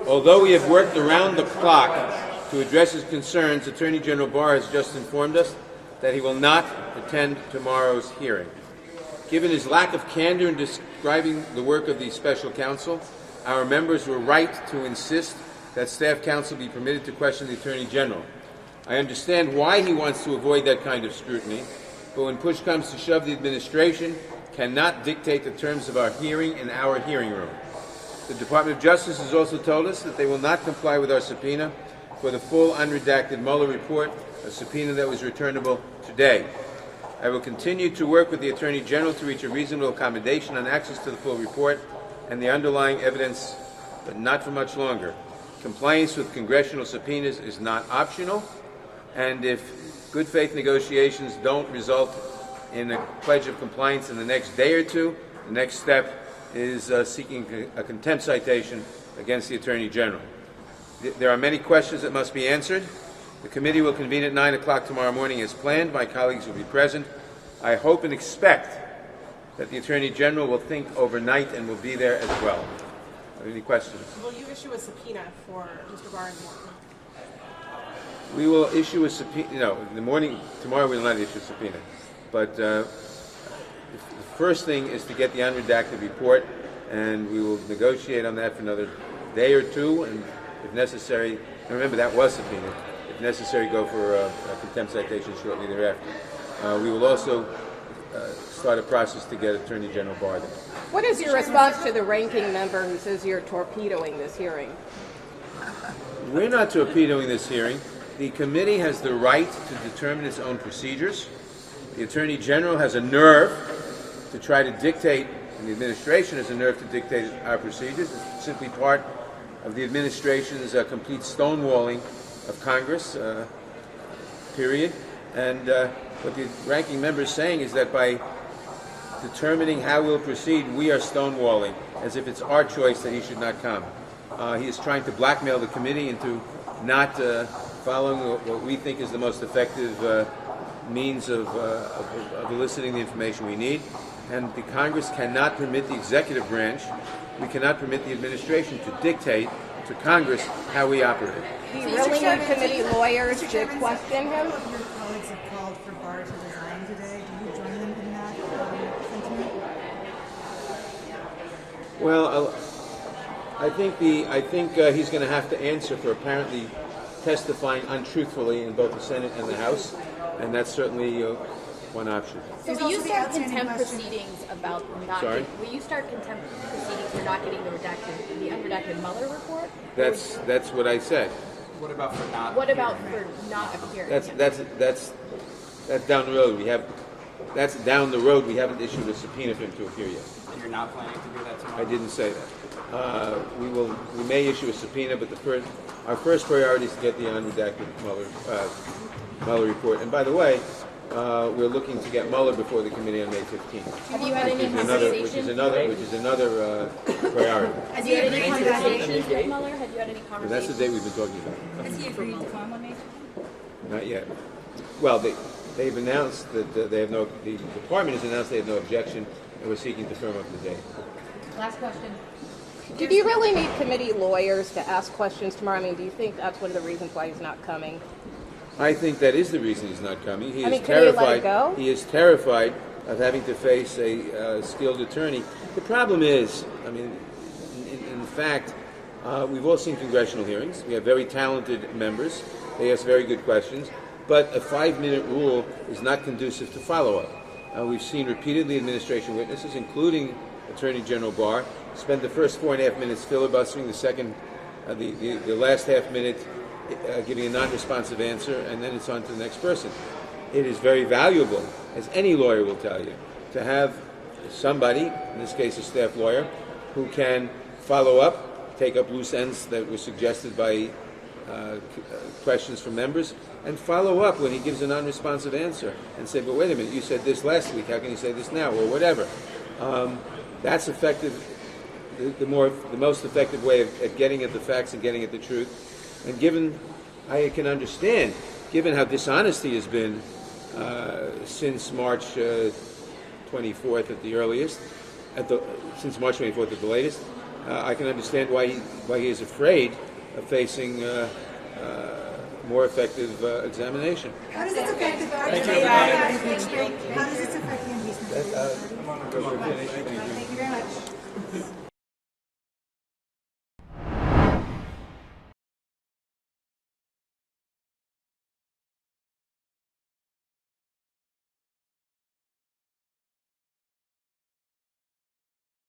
Although we have worked around the clock to address his concerns, Attorney General Barr has just informed us that he will not attend tomorrow's hearing. Given his lack of candor in describing the work of the special counsel, our members were right to insist that staff counsel be permitted to question the Attorney General. I understand why he wants to avoid that kind of scrutiny, but when push comes to shove, the administration cannot dictate the terms of our hearing in our hearing room. The Department of Justice has also told us that they will not comply with our subpoena for the full unredacted Mueller report, a subpoena that was returnable today. I will continue to work with the Attorney General to reach a reasonable accommodation on access to the full report and the underlying evidence, but not for much longer. Compliance with congressional subpoenas is not optional, and if good faith negotiations don't result in a pledge of compliance in the next day or two, the next step is seeking a contempt citation against the Attorney General. There are many questions that must be answered. The committee will convene at 9 o'clock tomorrow morning as planned. My colleagues will be present. I hope and expect that the Attorney General will think overnight and will be there as well. Are there any questions? Will you issue a subpoena for Mr. Barr in the morning? We will issue a subpoena. No, in the morning, tomorrow we will not issue a subpoena. But the first thing is to get the unredacted report, and we will negotiate on that for another day or two, and if necessary, and remember that was subpoenaed, if necessary, go for a contempt citation shortly thereafter. We will also start a process to get Attorney General Barr there. What is your response to the ranking member who says you're torpedoing this hearing? We're not torpedoing this hearing. The committee has the right to determine its own procedures. The Attorney General has a nerve to try to dictate, and the administration has a nerve to dictate our procedures. It's simply part of the administration's complete stonewalling of Congress, period. And what the ranking member is saying is that by determining how we'll proceed, we are stonewalling, as if it's our choice that he should not come. He is trying to blackmail the committee into not following what we think is the most effective means of eliciting the information we need. And the Congress cannot permit the executive branch, we cannot permit the administration to dictate to Congress how we operate. Do you really need committee lawyers to question him? Your colleagues have called for Barr to resign today. Do you join them in that sentiment? Well, I think he's going to have to answer for apparently testifying untruthfully in both the Senate and the House, and that's certainly one option. So will you start contempt proceedings about not? Sorry? Will you start contempt proceedings for not getting the unredacted Mueller report? That's what I said. What about for not? What about for not appearing? That's down the road. That's down the road. We haven't issued a subpoena for him to appear yet. And you're not planning to do that tomorrow? I didn't say that. We may issue a subpoena, but our first priority is to get the unredacted Mueller report. And by the way, we're looking to get Mueller before the committee on May 15th. Have you had any which is another priority. Have you had any conversations with Mueller? Have you had any conversations? And that's the date we've been talking about. Has he agreed to come on May 15th? Not yet. Well, they've announced that they have no. The department has announced they have no objection, and we're seeking to firm up the date. Last question. Do you really need committee lawyers to ask questions tomorrow? I mean, do you think that's one of the reasons why he's not coming? I think that is the reason he's not coming. He is can terrified. you let it go? He is terrified of having to face a skilled attorney. The problem is, I mean, in fact, we've all seen congressional hearings. We have very talented members. They ask very good questions. But a 5-minute rule is not conducive to follow-up. We've seen repeatedly administration witnesses, including Attorney General Barr, spend the first 4.5 minutes filibustering, the last half minute giving a non-responsive answer, and then it's on to the next person. It is very valuable, as any lawyer will tell you, to have somebody, in this case a staff lawyer, who can follow up, take up loose ends that were suggested by questions from members, and follow up when he gives a non-responsive answer, and say, but wait a minute, you said this last week, how can you say this now, or whatever. That's effective. The most effective way of getting at the facts and getting at the truth. And given, I can understand, given how dishonest he has been since March 24th at the earliest, since March 24th at the latest, I can understand why he is afraid of facing more effective examination. How does this affect the How does this affect the impeachment? We're finished. Thank you. Thank you very much.